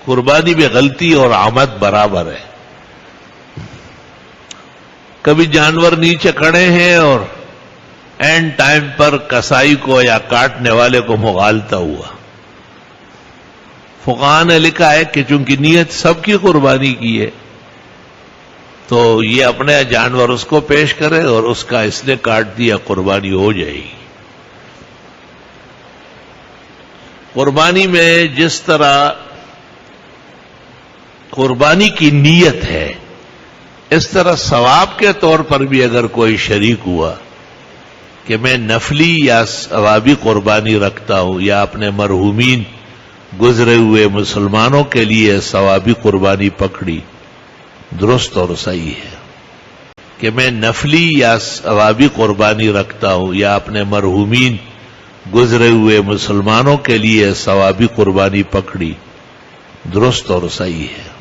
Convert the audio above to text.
قربانی میں غلطی اور آمد برابر ہے. کبھی جانور نیچے کھڑے ہیں اور اینڈ ٹائم پر کسائی کو یا کاٹنے والے کو مغالتا ہوا. فقہاء نے لکھا ہے کہ چونکہ نیت سب کی قربانی کی ہے تو یہ اپنے جانور اس کو پیش کرے اور اس کا اس نے کاٹ دیا، قربانی ہو جائے گی. قربانی میں جس طرح قربانی کی نیت ہے اس طرح ثواب کے طور پر بھی اگر کوئی شریک ہوا کہ میں نفلی یا ثوابی قربانی رکھتا ہوں یا اپنے مرحومین گزرے ہوئے مسلمانوں کے لیے ثوابی قربانی پکڑی، درست اور صحیح ہے. کہ میں نفلی یا ثوابی قربانی رکھتا ہوں یا اپنے مرحومین گزرے ہوئے مسلمانوں کے لیے ثوابی قربانی پکڑی، درست اور صحیح ہے.